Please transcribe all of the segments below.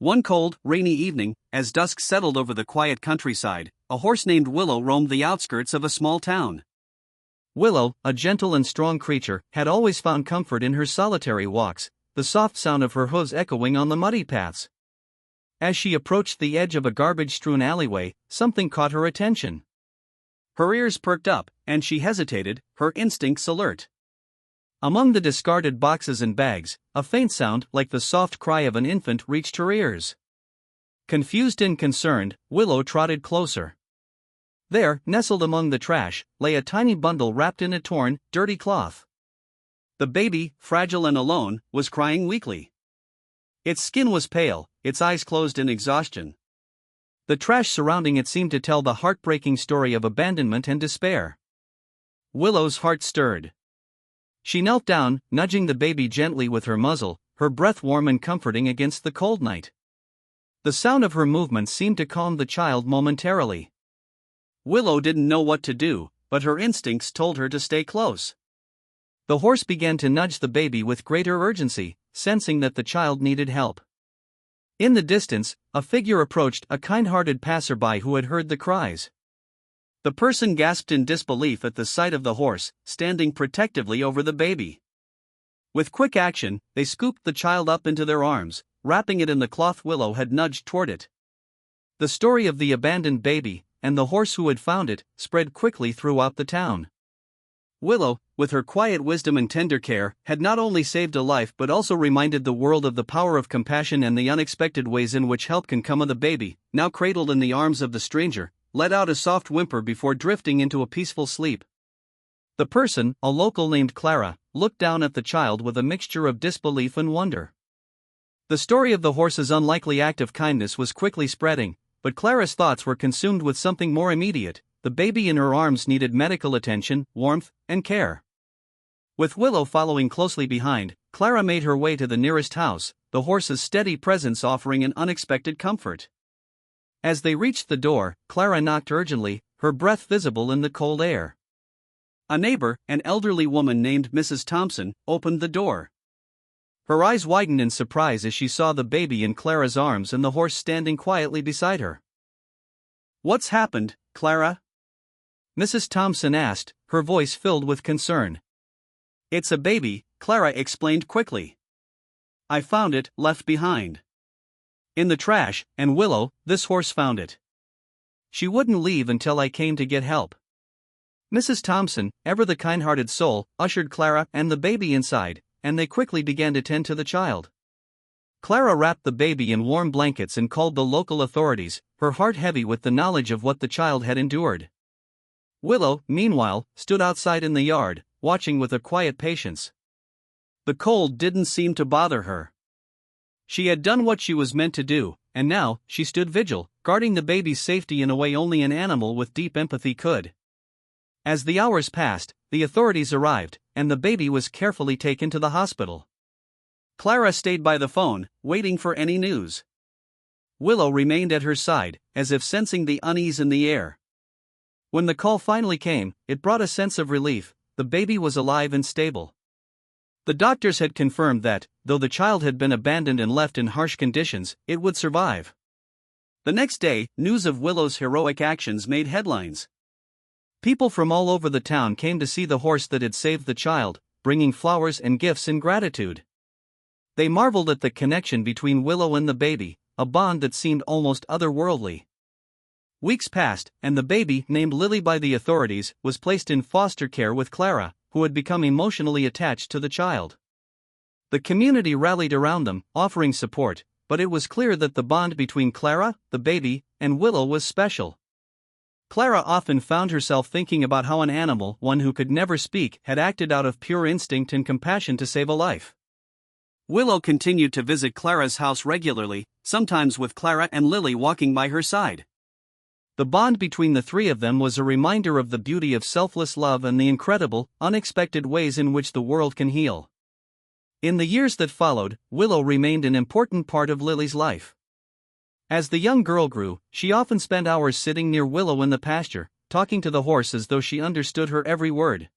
One cold, rainy evening, as dusk settled over the quiet countryside, a horse named Willow roamed the outskirts of a small town. Willow, a gentle and strong creature, had always found comfort in her solitary walks, the soft sound of her hooves echoing on the muddy paths. As she approached the edge of a garbage-strewn alleyway, something caught her attention. Her ears perked up, and she hesitated, her instincts alert. Among the discarded boxes and bags, a faint sound like the soft cry of an infant reached her ears. Confused and concerned, Willow trotted closer. There, nestled among the trash, lay a tiny bundle wrapped in a torn, dirty cloth. The baby, fragile and alone, was crying weakly. Its skin was pale, its eyes closed in exhaustion. The trash surrounding it seemed to tell the heartbreaking story of abandonment and despair. Willow's heart stirred. She knelt down, nudging the baby gently with her muzzle, her breath warm and comforting against the cold night. The sound of her movements seemed to calm the child momentarily. Willow didn't know what to do, but her instincts told her to stay close. The horse began to nudge the baby with greater urgency, sensing that the child needed help. In the distance, a figure approached, a kind-hearted passerby who had heard the cries. The person gasped in disbelief at the sight of the horse, standing protectively over the baby. With quick action, they scooped the child up into their arms, wrapping it in the cloth Willow had nudged toward it. The story of the abandoned baby, and the horse who had found it, spread quickly throughout the town. Willow, with her quiet wisdom and tender care, had not only saved a life but also reminded the world of the power of compassion and the unexpected ways in which help can come. The baby, now cradled in the arms of the stranger, let out a soft whimper before drifting into a peaceful sleep. The person, a local named Clara, looked down at the child with a mixture of disbelief and wonder. The story of the horse's unlikely act of kindness was quickly spreading, but Clara's thoughts were consumed with something more immediate. The baby in her arms needed medical attention, warmth, and care. With Willow following closely behind, Clara made her way to the nearest house, the horse's steady presence offering an unexpected comfort. As they reached the door, Clara knocked urgently, her breath visible in the cold air. A neighbor, an elderly woman named Mrs. Thompson, opened the door. Her eyes widened in surprise as she saw the baby in Clara's arms and the horse standing quietly beside her. "What's happened, Clara?" Mrs. Thompson asked, her voice filled with concern. "It's a baby," Clara explained quickly. "I found it, left behind in the trash, and Willow, this horse found it. She wouldn't leave until I came to get help." Mrs. Thompson, ever the kind-hearted soul, ushered Clara and the baby inside, and they quickly began to tend to the child. Clara wrapped the baby in warm blankets and called the local authorities, her heart heavy with the knowledge of what the child had endured. Willow, meanwhile, stood outside in the yard, watching with a quiet patience. The cold didn't seem to bother her. She had done what she was meant to do, and now, she stood vigil, guarding the baby's safety in a way only an animal with deep empathy could. As the hours passed, the authorities arrived, and the baby was carefully taken to the hospital. Clara stayed by the phone, waiting for any news. Willow remained at her side, as if sensing the unease in the air. When the call finally came, it brought a sense of relief. The baby was alive and stable. The doctors had confirmed that, though the child had been abandoned and left in harsh conditions, it would survive. The next day, news of Willow's heroic actions made headlines. People from all over the town came to see the horse that had saved the child, bringing flowers and gifts in gratitude. They marveled at the connection between Willow and the baby, a bond that seemed almost otherworldly. Weeks passed, and the baby, named Lily by the authorities, was placed in foster care with Clara, who had become emotionally attached to the child. The community rallied around them, offering support, but it was clear that the bond between Clara, the baby, and Willow was special. Clara often found herself thinking about how an animal, one who could never speak, had acted out of pure instinct and compassion to save a life. Willow continued to visit Clara's house regularly, sometimes with Clara and Lily walking by her side. The bond between the three of them was a reminder of the beauty of selfless love and the incredible, unexpected ways in which the world can heal. In the years that followed, Willow remained an important part of Lily's life. As the young girl grew, she often spent hours sitting near Willow in the pasture, talking to the horse as though she understood her every word.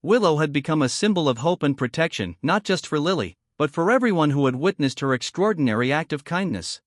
Willow had become a symbol of hope and protection, not just for Lily, but for everyone who had witnessed her extraordinary act of kindness.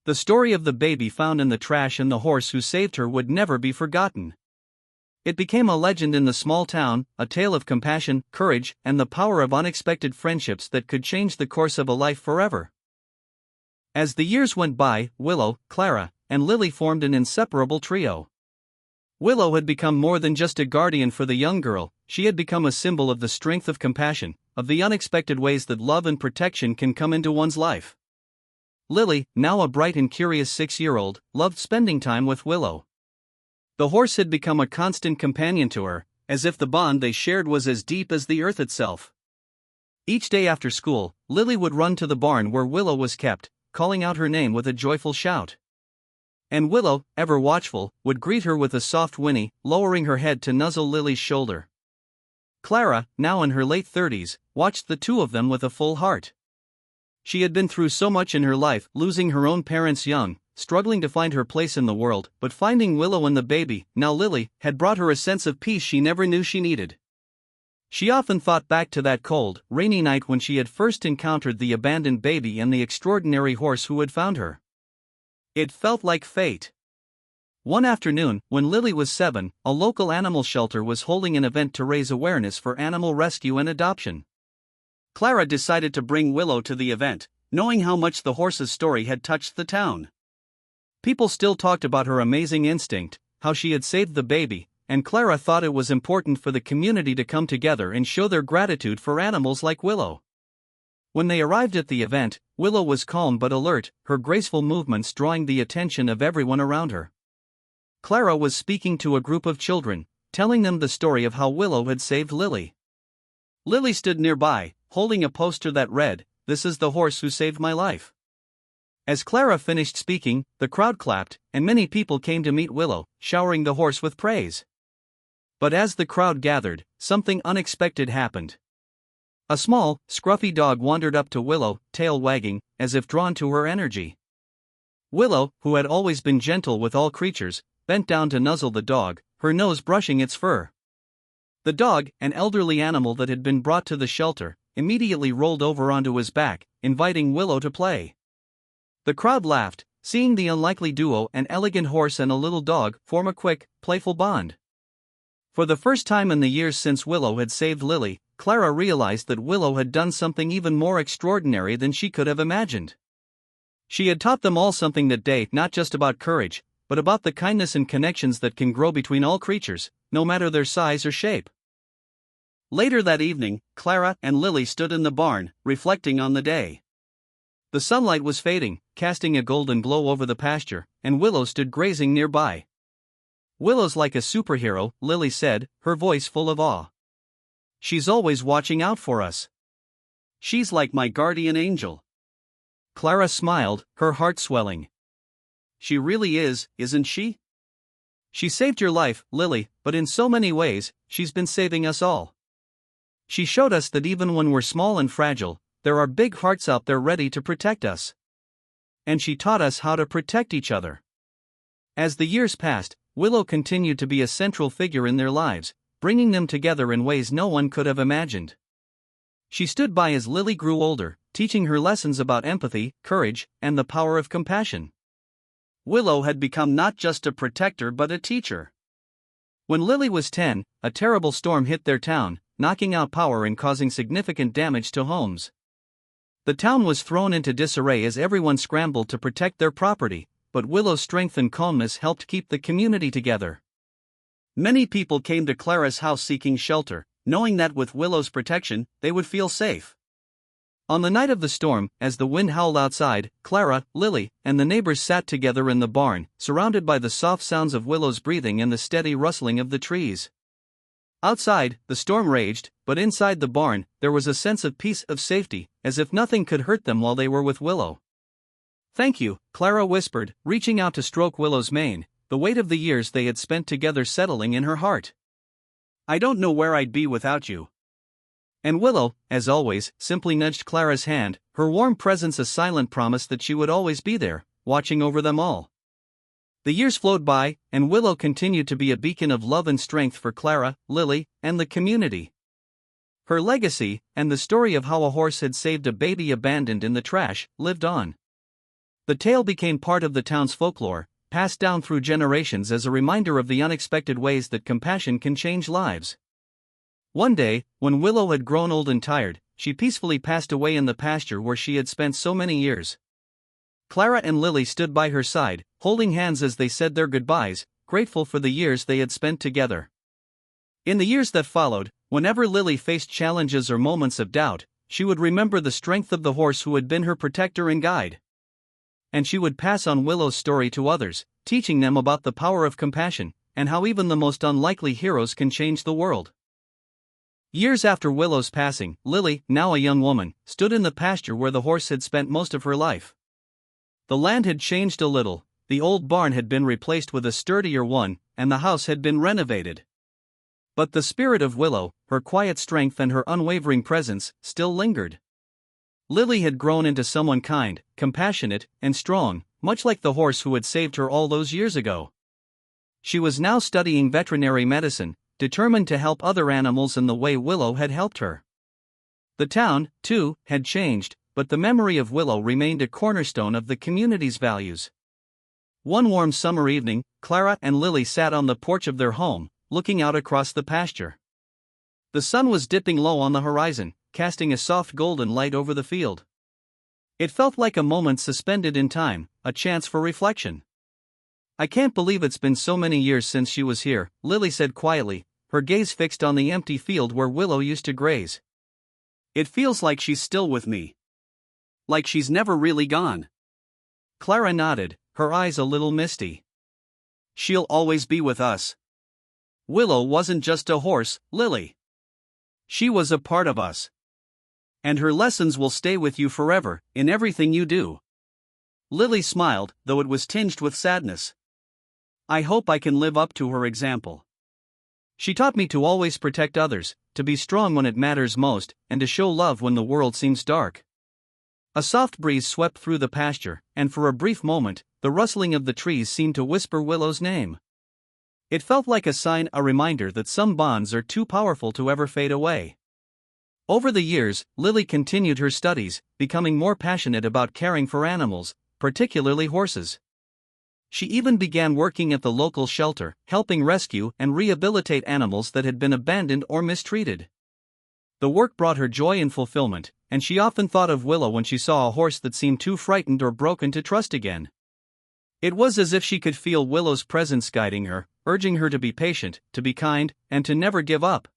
The story of the baby found in the trash and the horse who saved her would never be forgotten. It became a legend in the small town, a tale of compassion, courage, and the power of unexpected friendships that could change the course of a life forever. As the years went by, Willow, Clara, and Lily formed an inseparable trio. Willow had become more than just a guardian for the young girl, she had become a symbol of the strength of compassion, of the unexpected ways that love and protection can come into one's life. Lily, now a bright and curious 6-year-old, loved spending time with Willow. The horse had become a constant companion to her, as if the bond they shared was as deep as the earth itself. Each day after school, Lily would run to the barn where Willow was kept, calling out her name with a joyful shout. And Willow, ever watchful, would greet her with a soft whinny, lowering her head to nuzzle Lily's shoulder. Clara, now in her late 30s, watched the two of them with a full heart. She had been through so much in her life, losing her own parents young, struggling to find her place in the world, but finding Willow and the baby, now Lily, had brought her a sense of peace she never knew she needed. She often thought back to that cold, rainy night when she had first encountered the abandoned baby and the extraordinary horse who had found her. It felt like fate. One afternoon, when Lily was 7, a local animal shelter was holding an event to raise awareness for animal rescue and adoption. Clara decided to bring Willow to the event, knowing how much the horse's story had touched the town. People still talked about her amazing instinct, how she had saved the baby, and Clara thought it was important for the community to come together and show their gratitude for animals like Willow. When they arrived at the event, Willow was calm but alert, her graceful movements drawing the attention of everyone around her. Clara was speaking to a group of children, telling them the story of how Willow had saved Lily. Lily stood nearby, holding a poster that read, "This is the horse who saved my life." As Clara finished speaking, the crowd clapped, and many people came to meet Willow, showering the horse with praise. But as the crowd gathered, something unexpected happened. A small, scruffy dog wandered up to Willow, tail wagging, as if drawn to her energy. Willow, who had always been gentle with all creatures, bent down to nuzzle the dog, her nose brushing its fur. The dog, an elderly animal that had been brought to the shelter, immediately rolled over onto his back, inviting Willow to play. The crowd laughed, seeing the unlikely duo, an elegant horse and a little dog, form a quick, playful bond. For the first time in the years since Willow had saved Lily, Clara realized that Willow had done something even more extraordinary than she could have imagined. She had taught them all something that day, not just about courage, but about the kindness and connections that can grow between all creatures, no matter their size or shape. Later that evening, Clara and Lily stood in the barn, reflecting on the day. The sunlight was fading, casting a golden glow over the pasture, and Willow stood grazing nearby. "Willow's like a superhero," Lily said, her voice full of awe. "She's always watching out for us. She's like my guardian angel." Clara smiled, her heart swelling. "She really is, isn't she? She saved your life, Lily, but in so many ways, she's been saving us all. She showed us that even when we're small and fragile, there are big hearts out there ready to protect us. And she taught us how to protect each other." As the years passed, Willow continued to be a central figure in their lives, bringing them together in ways no one could have imagined. She stood by as Lily grew older, teaching her lessons about empathy, courage, and the power of compassion. Willow had become not just a protector but a teacher. When Lily was 10, a terrible storm hit their town, knocking out power and causing significant damage to homes. The town was thrown into disarray as everyone scrambled to protect their property, but Willow's strength and calmness helped keep the community together. Many people came to Clara's house seeking shelter, knowing that with Willow's protection, they would feel safe. On the night of the storm, as the wind howled outside, Clara, Lily, and the neighbors sat together in the barn, surrounded by the soft sounds of Willow's breathing and the steady rustling of the trees. Outside, the storm raged, but inside the barn, there was a sense of peace, of safety, as if nothing could hurt them while they were with Willow. "Thank you," Clara whispered, reaching out to stroke Willow's mane, the weight of the years they had spent together settling in her heart. "I don't know where I'd be without you." And Willow, as always, simply nudged Clara's hand, her warm presence a silent promise that she would always be there, watching over them all. The years flowed by, and Willow continued to be a beacon of love and strength for Clara, Lily, and the community. Her legacy, and the story of how a horse had saved a baby abandoned in the trash, lived on. The tale became part of the town's folklore, passed down through generations as a reminder of the unexpected ways that compassion can change lives. One day, when Willow had grown old and tired, she peacefully passed away in the pasture where she had spent so many years. Clara and Lily stood by her side, holding hands as they said their goodbyes, grateful for the years they had spent together. In the years that followed, whenever Lily faced challenges or moments of doubt, she would remember the strength of the horse who had been her protector and guide. And she would pass on Willow's story to others, teaching them about the power of compassion, and how even the most unlikely heroes can change the world. Years after Willow's passing, Lily, now a young woman, stood in the pasture where the horse had spent most of her life. The land had changed a little, the old barn had been replaced with a sturdier one, and the house had been renovated. But the spirit of Willow, her quiet strength and her unwavering presence, still lingered. Lily had grown into someone kind, compassionate, and strong, much like the horse who had saved her all those years ago. She was now studying veterinary medicine, determined to help other animals in the way Willow had helped her. The town, too, had changed, but the memory of Willow remained a cornerstone of the community's values. One warm summer evening, Clara and Lily sat on the porch of their home, looking out across the pasture. The sun was dipping low on the horizon, casting a soft golden light over the field. It felt like a moment suspended in time, a chance for reflection. "I can't believe it's been so many years since she was here," Lily said quietly, her gaze fixed on the empty field where Willow used to graze. "It feels like she's still with me. Like she's never really gone." Clara nodded, her eyes a little misty. "She'll always be with us. Willow wasn't just a horse, Lily. She was a part of us. And her lessons will stay with you forever, in everything you do." Lily smiled, though it was tinged with sadness. "I hope I can live up to her example. She taught me to always protect others, to be strong when it matters most, and to show love when the world seems dark." A soft breeze swept through the pasture, and for a brief moment, the rustling of the trees seemed to whisper Willow's name. It felt like a sign, a reminder that some bonds are too powerful to ever fade away. Over the years, Lily continued her studies, becoming more passionate about caring for animals, particularly horses. She even began working at the local shelter, helping rescue and rehabilitate animals that had been abandoned or mistreated. The work brought her joy and fulfillment, and she often thought of Willow when she saw a horse that seemed too frightened or broken to trust again. It was as if she could feel Willow's presence guiding her, urging her to be patient, to be kind, and to never give up.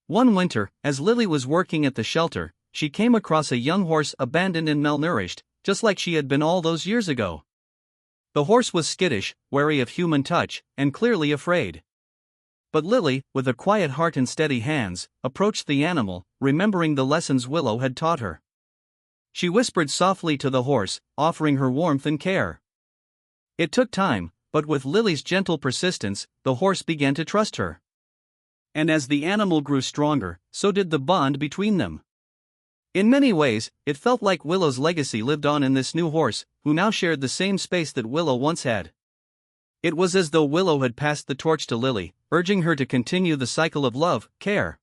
One winter, as Lily was working at the shelter, she came across a young horse abandoned and malnourished, just like she had been all those years ago. The horse was skittish, wary of human touch, and clearly afraid. But Lily, with a quiet heart and steady hands, approached the animal, remembering the lessons Willow had taught her. She whispered softly to the horse, offering her warmth and care. It took time, but with Lily's gentle persistence, the horse began to trust her. And as the animal grew stronger, so did the bond between them. In many ways, it felt like Willow's legacy lived on in this new horse, who now shared the same space that Willow once had. It was as though Willow had passed the torch to Lily, urging her to continue the cycle of love, care,